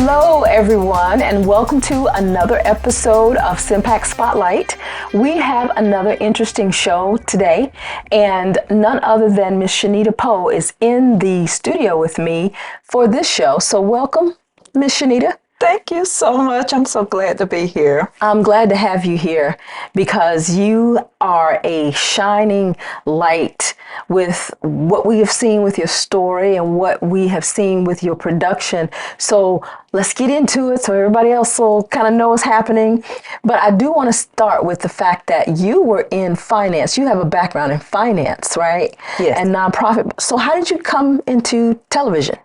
Hello, everyone, and welcome to another episode of CMPAC Spotlight. We have another interesting show today, and none other than Miss Shanita Poe is in the studio with me for this show. So welcome, Miss Shanita. Thank you so much. I'm so glad to be here. I'm glad to have you here because you are a shining light with what we have seen with your story and what we have seen with your production. So let's get into it so everybody else will kind of know what's happening. But I do want to start with the fact that you were in finance. You have a background in finance, right? Yes. And nonprofit. So how did you come into television?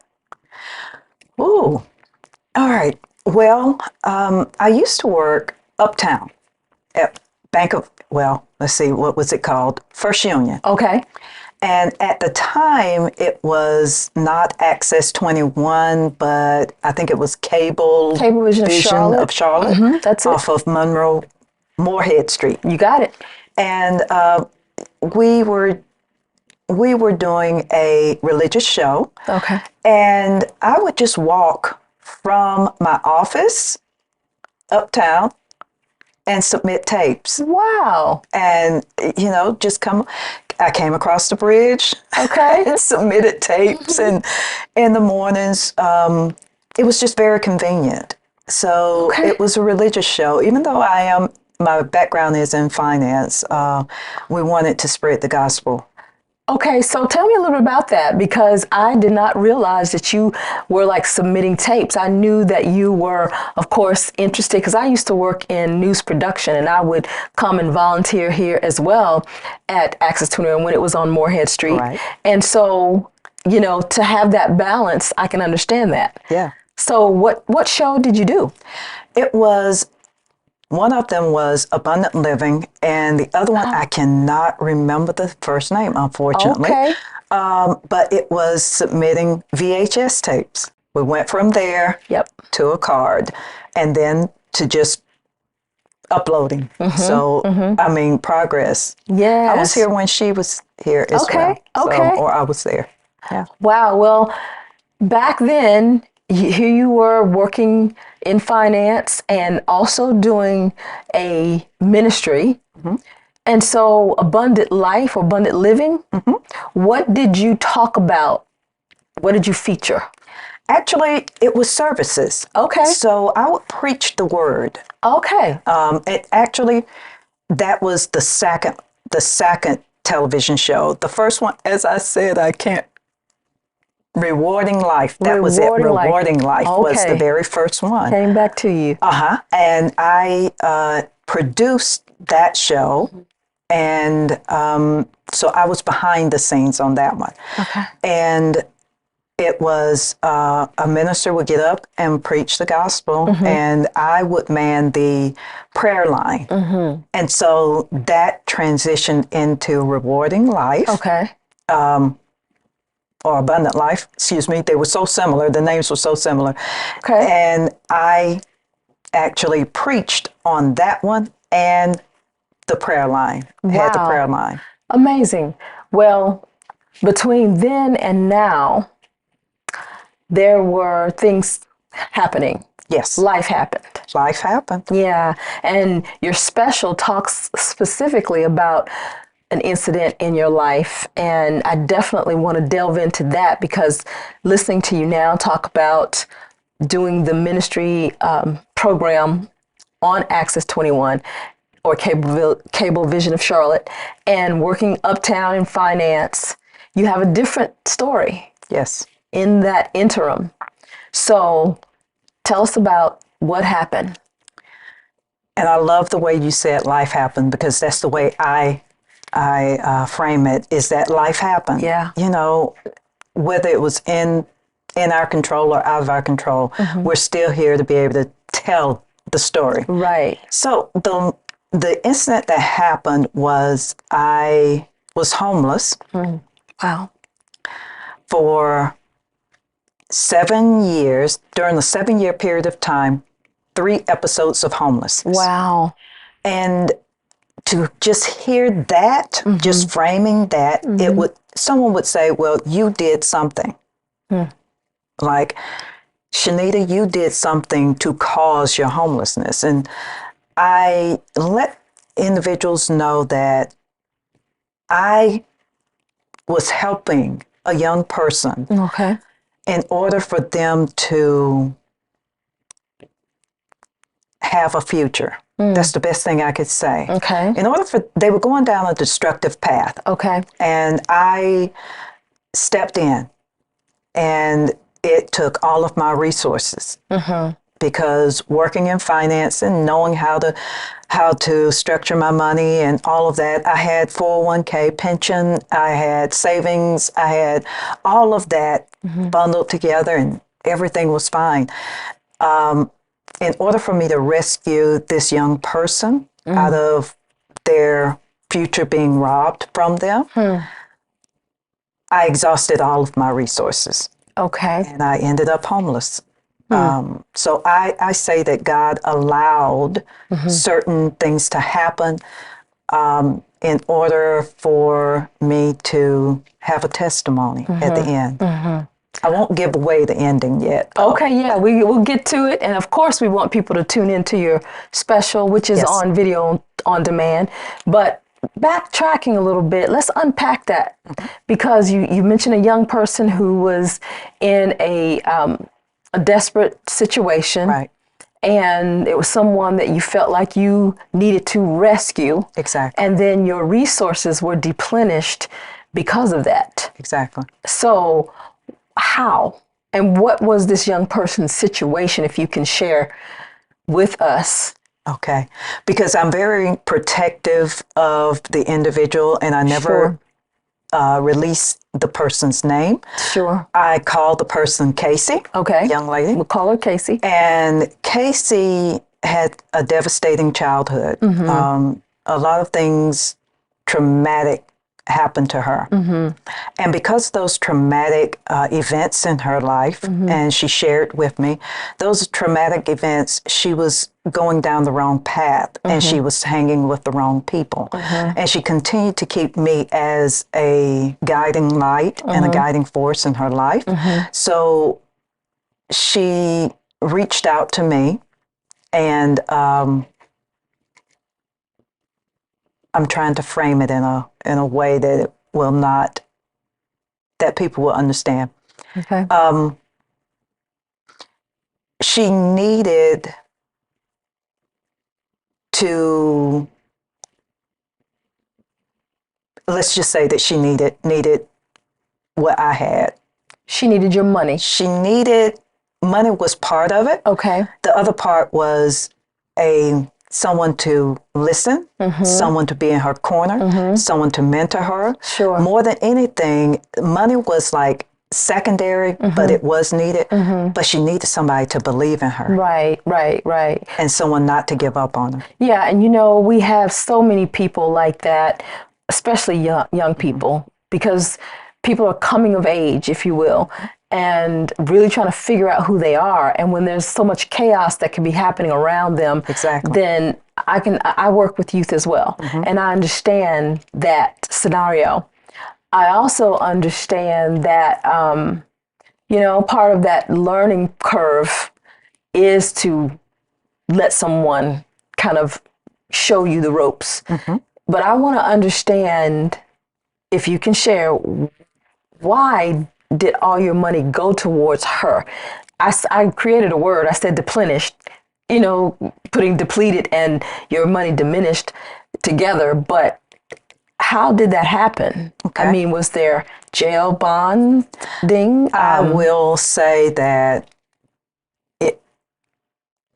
Ooh. All right. Well, I used to work uptown at what was it called? First Union. Okay. And at the time, it was not Access 21, but I think it was Cablevision of Charlotte. Mm-hmm, that's it. Off of Moorhead Street. You got it. And we were doing a religious show. Okay. And I would just walk from my office uptown and submit tapes. Wow. And, I came across the bridge. Okay. And submitted tapes. And in the mornings, it was just very convenient. So It was a religious show. Even though my background is in finance, we wanted to spread the gospel. Okay, so tell me a little bit about that because I did not realize that you were like submitting tapes. I knew that you were, of course, interested because I used to work in news production and I would come and volunteer here as well at Access 21 when it was on Moorhead Street. Right. And so, to have that balance, I can understand that. Yeah. So what show did you do? One of them was Abundant Living, and the other one, I cannot remember the first name, unfortunately. Okay. But it was submitting VHS tapes. We went from there to a card, and then to just uploading. Progress. Yes. I was here when she was here as well. Okay. Or I was there. Yeah. Wow. Well, back then, here you were working in finance and also doing a ministry. Mm-hmm. And so Abundant Life or Abundant Living, what did you talk about? What did you feature? Actually, it was services. Okay. So I would preach the word. Okay. That was the second television show. The first one, as I said, Rewarding Life. That was it. Rewarding Life was the very first one. Came back to you. And I produced that show. And so I was behind the scenes on that one. Okay. And it was a minister would get up and preach the gospel, and I would man the prayer line. And so that transitioned into Rewarding Life. Okay. Or Abundant Life, excuse me. They were so similar. The names were so similar. Okay. And I actually preached on that one and the prayer line. Wow. Had the prayer line. Amazing. Well, between then and now, there were things happening. Yes. Life happened. Life happened. Yeah. And your special talks specifically about an incident in your life. And I definitely want to delve into that because listening to you now talk about doing the ministry program on Access 21 or Cablevision of Charlotte and working uptown in finance, you have a different story. Yes. In that interim. So tell us about what happened. And I love the way you said life happened because that's the way I frame it, is that life happened. Yeah. Whether it was in our control or out of our control, we're still here to be able to tell the story. Right. So the incident that happened was I was homeless. Wow. For 7 years. During the 7-year period of time, 3 episodes of homelessness. Wow. And to just hear that, just framing that, someone would say, well, you did something. Like, Shanita, you did something to cause your homelessness. And I let individuals know that I was helping a young person Okay. in order for them to have a future. That's the best thing I could say. Okay. In order for, they were going down a destructive path. Okay. And I stepped in, and it took all of my resources. Because working in finance and knowing how to structure my money and all of that, I had 401k pension, I had savings, I had all of that bundled together, and everything was fine. In order for me to rescue this young person out of their future being robbed from them, I exhausted all of my resources. Okay. And I ended up homeless. So I say that God allowed certain things to happen in order for me to have a testimony at the end. I won't give away the ending yet, though. Okay, yeah, we'll get to it. And of course, we want people to tune into your special, which is Yes. on video on demand. But backtracking a little bit, let's unpack that. Because you mentioned a young person who was in a desperate situation. Right, And it was someone that you felt like you needed to rescue. exactly, And then your resources were depleted because of that. exactly. So, how and what was this young person's situation, if you can share with us? Okay, because I'm very protective of the individual, and I never release the person's name. Sure. I called the person Casey, Okay. young lady. We'll call her Casey. And Casey had a devastating childhood. A lot of things traumatic happened to her. And because of those traumatic events in her life, and she shared with me, those traumatic events, she was going down the wrong path and she was hanging with the wrong people. And she continued to keep me as a guiding light and a guiding force in her life. So she reached out to me, and I'm trying to frame it in a way that it will not, that people will understand. Okay. She needed to, let's just say that she needed what I had. She needed your money. She needed, money was part of it. Okay. The other part was someone to listen, someone to be in her corner, someone to mentor her. Sure. More than anything, money was like secondary, but it was needed. But she needed somebody to believe in her. Right, right, right. And someone not to give up on her. Yeah, and we have so many people like that, especially young people, because people are coming of age, if you will, and really trying to figure out who they are. And when there's so much chaos that can be happening around them, Exactly. then I work with youth as well, and I understand that scenario. I also understand that, part of that learning curve is to let someone kind of show you the ropes. But I want to understand, if you can share, why did all your money go towards her? I created a word. I said deplenished, putting depleted and your money diminished together. But how did that happen? Okay. I mean, was there jail bonding? I will say that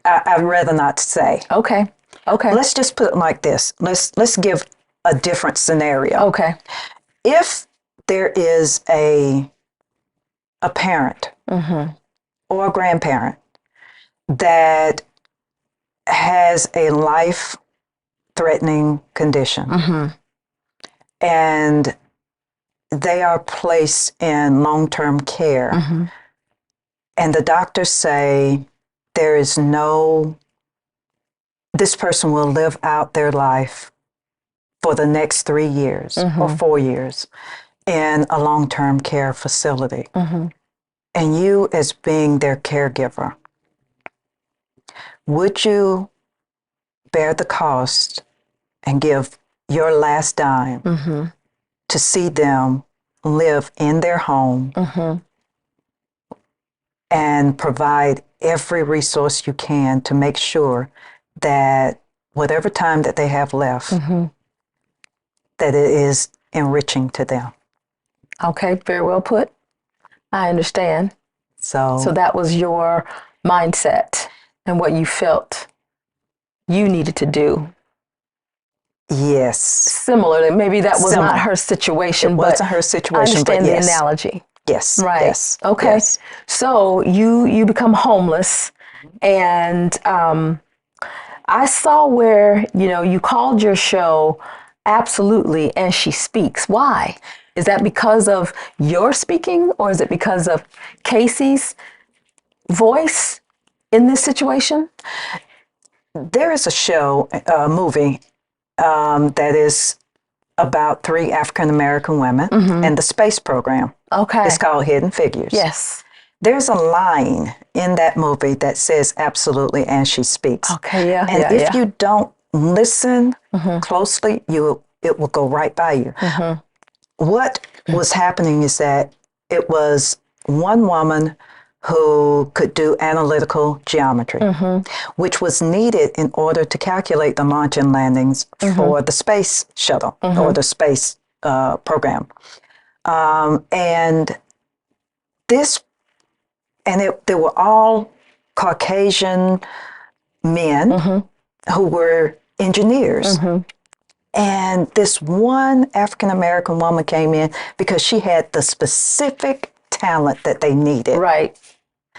I'd rather not say. Okay. Okay. Let's just put it like this. Let's give a different scenario. Okay. If there is a parent or a grandparent that has a life-threatening condition, and they are placed in long-term care, and the doctors say this person will live out their life for the next 3 years or 4 years in a long-term care facility. and you as being their caregiver, would you bear the cost and give your last dime to see them live in their home and provide every resource you can to make sure that whatever time that they have left, that it is enriching to them? Okay, very well put. I understand. So that was your mindset and what you felt you needed to do. Yes. Similarly, maybe that was not her situation, but wasn't her situation, I understand but the yes. analogy. Yes. Right. Yes. Okay. Yes. So you become homeless, and I saw where you called your show Absolutely, and She Speaks. Why? Is that because of your speaking, or is it because of Casey's voice in this situation? There is a show, a movie that is about 3 African American women and the space program. Okay. It's called Hidden Figures. Yes. There's a line in that movie that says absolutely, and she speaks. Okay, yeah. And if you don't listen closely, it will go right by you. What was happening is that it was one woman who could do analytical geometry, which was needed in order to calculate the launch and landings for the space shuttle or the space program. And they were all Caucasian men who were engineers. And this one African American woman came in because she had the specific talent that they needed. Right.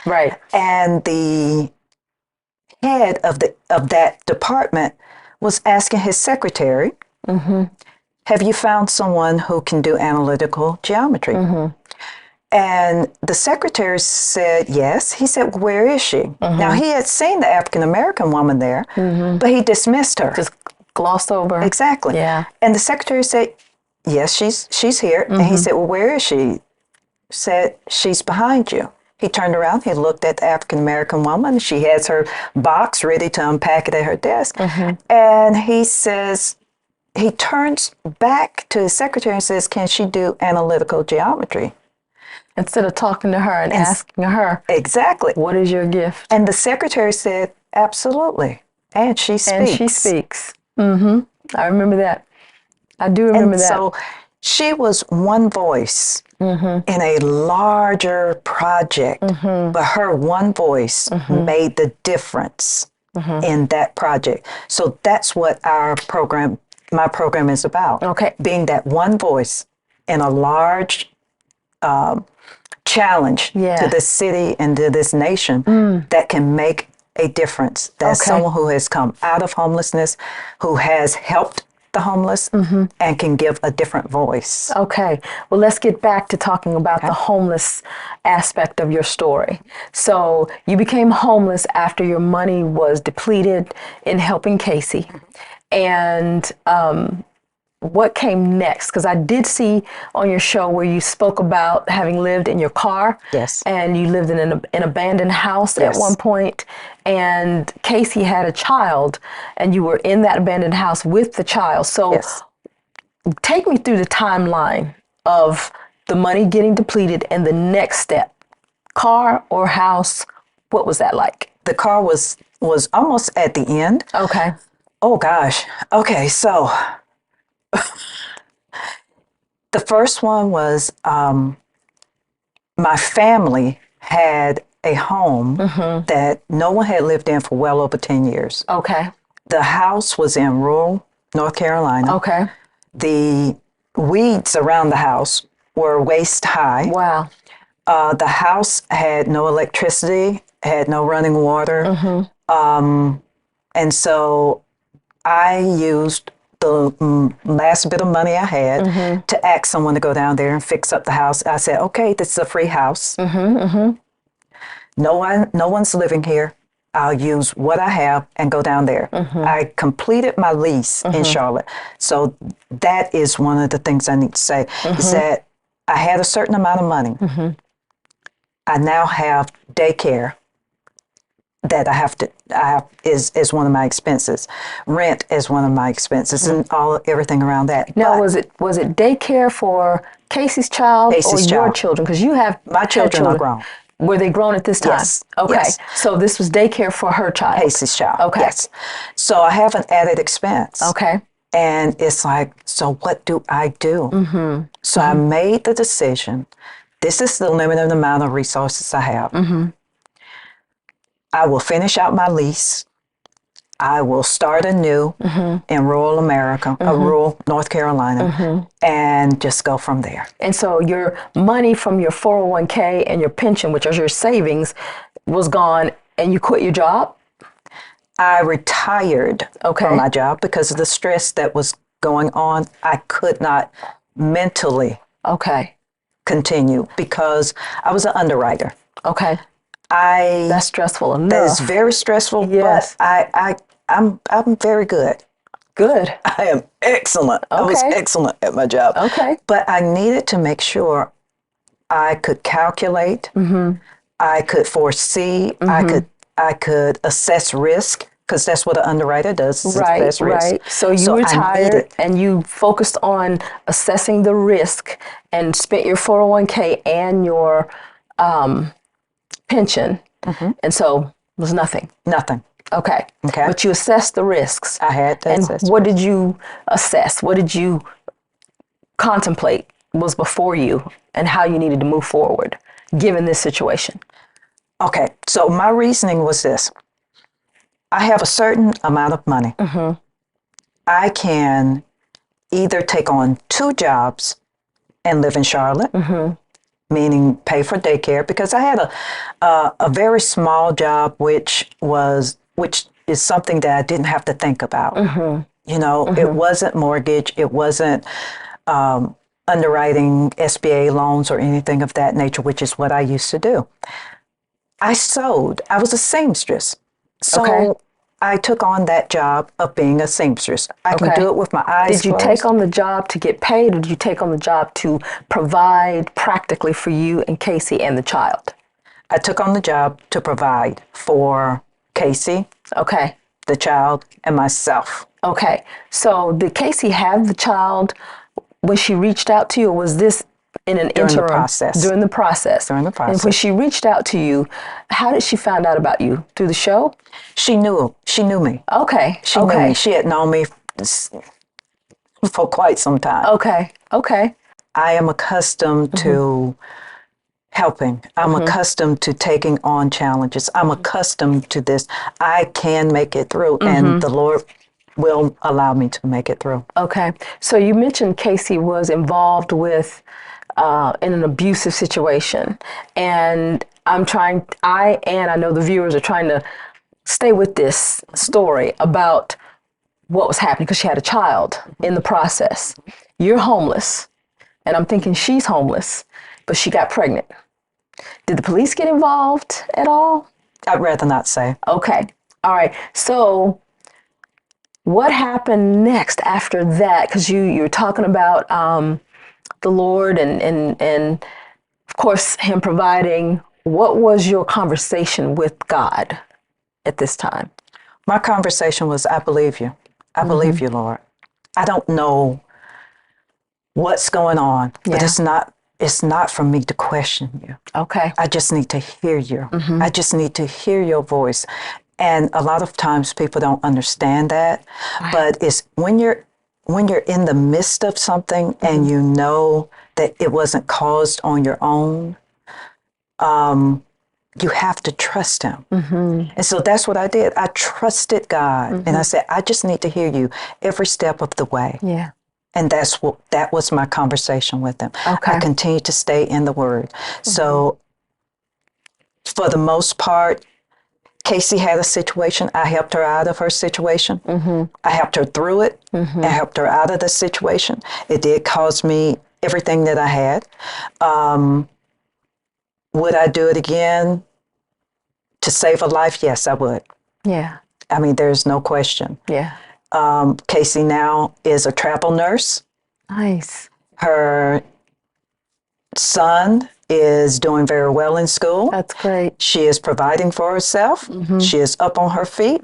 Right. And the head of that department was asking his secretary, have you found someone who can do analytical geometry? And the secretary said, yes. He said, well, where is she? Now, he had seen the African American woman there, but he dismissed her. Just glossed over. Exactly. Yeah. And the secretary said, yes, she's here. And he said, well, where is she? Said, she's behind you. He turned around, he looked at the African American woman. She has her box ready to unpack it at her desk. And he says, he turns back to his secretary and says, can she do analytical geometry? Instead of talking to her and asking her, exactly, what is your gift? And the secretary said, absolutely. And she speaks. And she speaks. I remember that. I do remember that. So she was one voice in a larger project, but her one voice made the difference in that project. So that's what my program is about. Okay. Being that one voice in a large challenge to this city and to this nation that can make a difference. That's someone who has come out of homelessness, who has helped the homeless, and can give a different voice. Okay. Well, let's get back to talking about the homeless aspect of your story. So you became homeless after your money was depleted in helping Casey. And what came next? Because I did see on your show where you spoke about having lived in your car. Yes. And you lived in an abandoned house at one point. And Casey had a child, and you were in that abandoned house with the child. So take me through the timeline of the money getting depleted and the next step. Car or house? What was that like? The car was almost at the end. Okay. Oh, gosh. Okay, so the first one was my family had a home that no one had lived in for well over 10 years. Okay. The house was in rural North Carolina. Okay. The weeds around the house were waist high. Wow. The house had no electricity, had no running water. And so I used the last bit of money I had to ask someone to go down there and fix up the house. I said, okay, this is a free house. No one's living here. I'll use what I have and go down there. I completed my lease in Charlotte. So that is one of the things I need to say is that I had a certain amount of money. I now have daycare that is one of my expenses. Rent is one of my expenses, and everything around that. Now, But was it daycare for Casey's child or Casey's your child. children? Because you have My had children are grown. Were they grown at this time? Yes. Okay. Yes. So this was daycare for her child. Casey's child. Okay. Yes. So I have an added expense. Okay. And it's like, so what do I do? So I made the decision. This is the limited amount of resources I have. I will finish out my lease. I will start anew in rural America, rural North Carolina, and just go from there. And so your money from your 401k and your pension, which are your savings, was gone, and you quit your job? I retired from my job because of the stress that was going on. I could not mentally continue because I was an underwriter. Okay. That's stressful enough. That is very stressful, yes. But I'm very good. Good. I am excellent. I was excellent at my job. Okay. But I needed to make sure I could calculate, I could foresee, I could assess risk, because that's what an underwriter does, assess risk. Right. So you retired and you focused on assessing the risk and spent your 401k and your pension. And so it was nothing. Nothing. Okay. But you assessed the risks. I had to assess. And what did you assess? What did you contemplate was before you and how you needed to move forward given this situation? Okay. So my reasoning was this. I have a certain amount of money. I can either take on 2 jobs and live in Charlotte, meaning pay for daycare, because I had a very small job, which is something that I didn't have to think about. You know, it wasn't mortgage, it wasn't underwriting SBA loans or anything of that nature, which is what I used to do. I sewed. I was a seamstress. So I took on that job of being a seamstress. I can do it with my eyes closed. Did you take on the job to get paid, or did you take on the job to provide practically for you and Casey and the child? I took on the job to provide for Casey, the child, and myself. Okay. So did Casey have the child when she reached out to you, or was this in an interim? During the process. During the process. And when she reached out to you, how did she find out about you? Through the show? She knew me. Okay. She knew me. She had known me for quite some time. Okay. I am accustomed to helping. I'm accustomed to taking on challenges. I'm accustomed to this. I can make it through, and the Lord will allow me to make it through. Okay. So you mentioned Casey was involved with in an abusive situation, and I know the viewers are trying to stay with this story about what was happening because she had a child in the process. You're homeless, and I'm thinking she's homeless, but she got pregnant. Did the police get involved at all? I'd rather not say. Okay. All right. So what happened next after that? Because you're talking about the Lord and of course him providing. What was your conversation with God at this time? My conversation was, I believe you. I believe you, Lord. I don't know what's going on, but it's not for me to question you. Okay. I just need to hear you. I just need to hear your voice. And a lot of times people don't understand that, but it's when you're in the midst of something and you know that it wasn't caused on your own, you have to trust him. And so that's what I did. I trusted God, and I said, I just need to hear you every step of the way. Yeah. And that was my conversation with him. Okay. I continued to stay in the Word. So for the most part, Casey had a situation. I helped her out of her situation. I helped her through it. I helped her out of the situation. It did cost me everything that I had. Would I do it again to save a life? Yes, I would. Yeah. I mean, there's no question. Yeah. Casey now is a travel nurse. Nice. Her son is doing very well in school. That's great. She is providing for herself. She is up on her feet.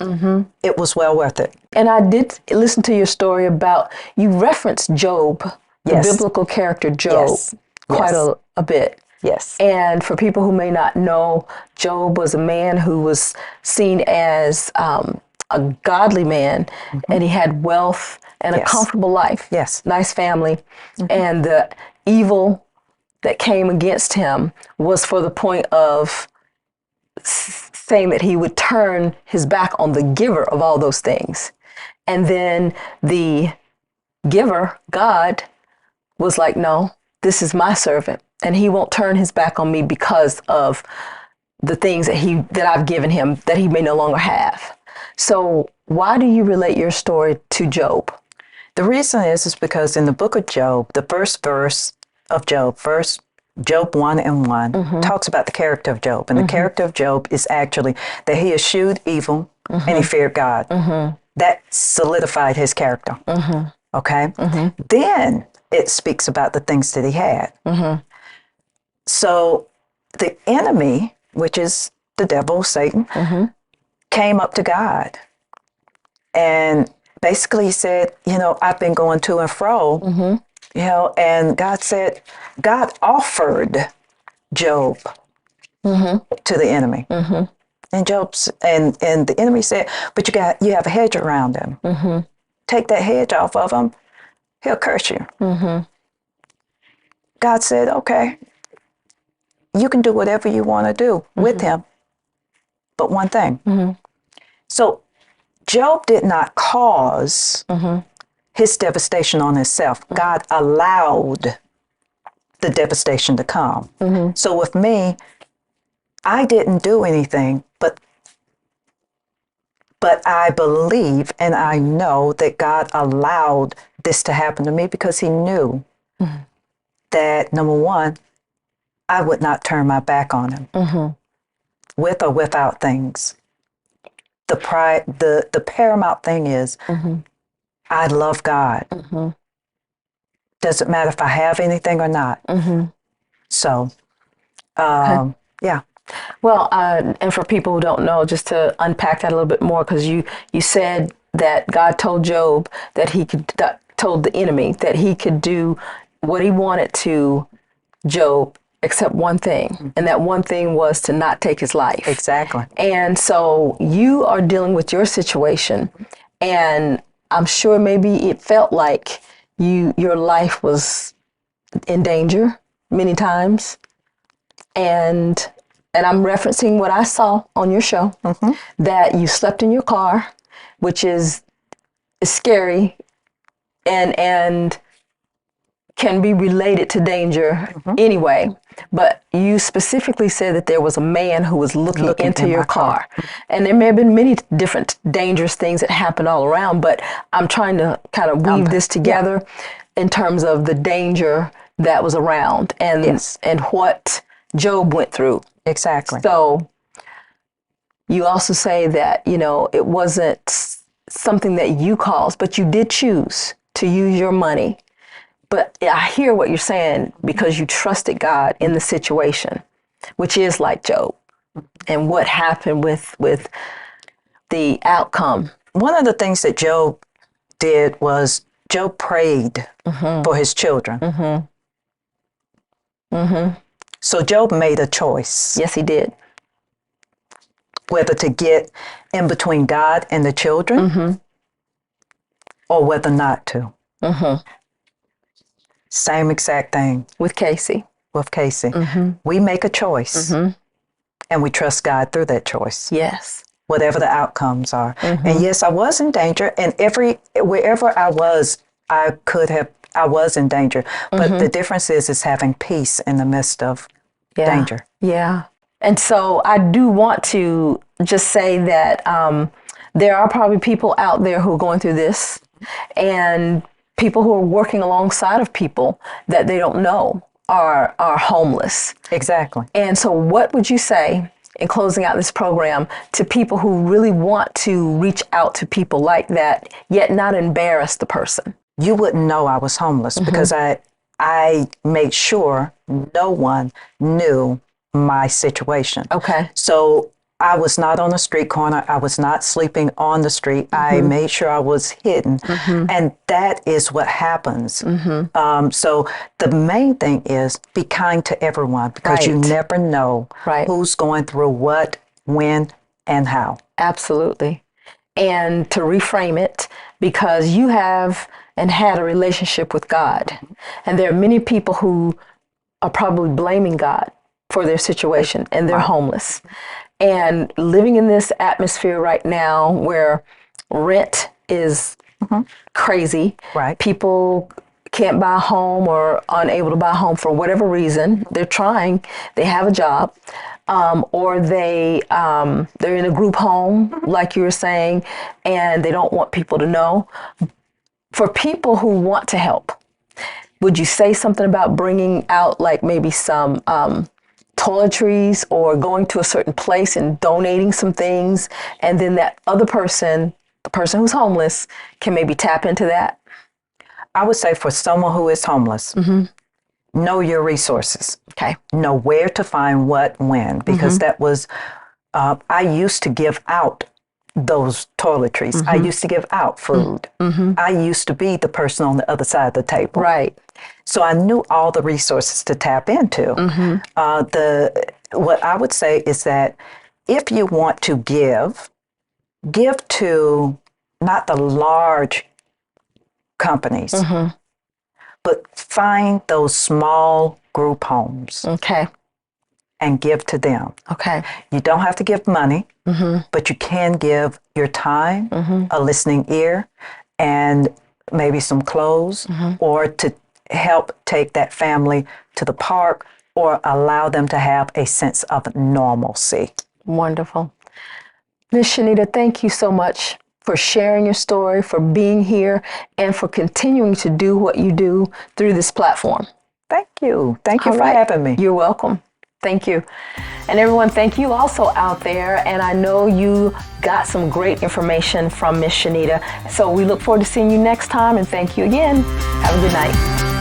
It was well worth it. And I did listen to your story about, you referenced Job, the Yes. biblical character Job, Yes. quite Yes. a bit. Yes. And for people who may not know, Job was a man who was seen as a godly man, and he had wealth and a Yes. comfortable life. Yes. Nice family. And the evil that came against him was for the point of saying that he would turn his back on the giver of all those things. And then the giver, God, was like, no, this is my servant, and he won't turn his back on me because of the things that I've given him that he may no longer have. So why do you relate your story to Job? The reason is because in the book of Job, the first verse of Job, Job 1:1, talks about the character of Job. And the character of Job is actually that he eschewed evil and he feared God. That solidified his character. Okay? Then it speaks about the things that he had. So the enemy, which is the devil, Satan, came up to God and basically said, I've been going to and fro, and God offered Job to the enemy. And and the enemy said, but you have a hedge around him. Take that hedge off of him, he'll curse you. God said, okay, you can do whatever you want to do with him, but one thing. So Job did not cause his devastation on himself. God allowed the devastation to come. So with me, I didn't do anything, but I believe and I know that God allowed this to happen to me because he knew that, number one, I would not turn my back on him, with or without things. The paramount thing is, I love God. Doesn't matter if I have anything or not. So, yeah. Well, and for people who don't know, just to unpack that a little bit more, because you said that God told Job that told the enemy that he could do what he wanted to Job, except one thing. And that one thing was to not take his life. Exactly. And so you are dealing with your situation, and I'm sure maybe it felt like your life was in danger many times. And I'm referencing what I saw on your show, that you slept in your car, which is scary and can be related to danger anyway. But you specifically said that there was a man who was looking into your car. And there may have been many different dangerous things that happened all around, but I'm trying to kind of weave this together in terms of the danger that was around and what Job went through. Exactly. So you also say that, it wasn't something that you caused, but you did choose to use your money. But I hear what you're saying because you trusted God in the situation, which is like Job, and what happened with the outcome. One of the things that Job did was Job prayed for his children. So Job made a choice. Yes, he did. Whether to get in between God and the children or whether not to. Same exact thing. With Casey. We make a choice and we trust God through that choice. Yes. Whatever the outcomes are. And yes, I was in danger, and wherever I was in danger. But the difference is having peace in the midst of danger. Yeah. And so I do want to just say that there are probably people out there who are going through this, and people who are working alongside of people that they don't know are homeless. Exactly. And so what would you say in closing out this program to people who really want to reach out to people like that, yet not embarrass the person? You wouldn't know I was homeless because I made sure no one knew my situation. Okay. So I was not on a street corner. I was not sleeping on the street. I made sure I was hidden. And that is what happens. So the main thing is be kind to everyone, because you Right. never know Right. who's going through what, when, and how. Absolutely. And to reframe it, because you have and had a relationship with God. And there are many people who are probably blaming God for their situation, and they're homeless. And living in this atmosphere right now where rent is crazy, Right. people can't buy a home or unable to buy a home for whatever reason. They're trying, they have a job, or they're in a group home, like you were saying, and they don't want people to know. For people who want to help, would you say something about bringing out like maybe some toiletries, or going to a certain place and donating some things, and then that other person, the person who's homeless, can maybe tap into that? I would say for someone who is homeless, know your resources. Okay. Know where to find what, when, because that was, I used to give out those toiletries. I used to give out food. I used to be the person on the other side of the table. Right. So I knew all the resources to tap into. What I would say is that if you want to give to not the large companies, but find those small group homes Okay. and give to them. Okay. You don't have to give money, but you can give your time, a listening ear, and maybe some clothes, or to help take that family to the park, or allow them to have a sense of normalcy. Wonderful. Miss Shanita, thank you so much for sharing your story, for being here, and for continuing to do what you do through this platform. Thank you. Thank you All for right. having me. You're welcome. Thank you. And everyone, thank you also out there. And I know you got some great information from Miss Shanita. So we look forward to seeing you next time. And thank you again. Have a good night.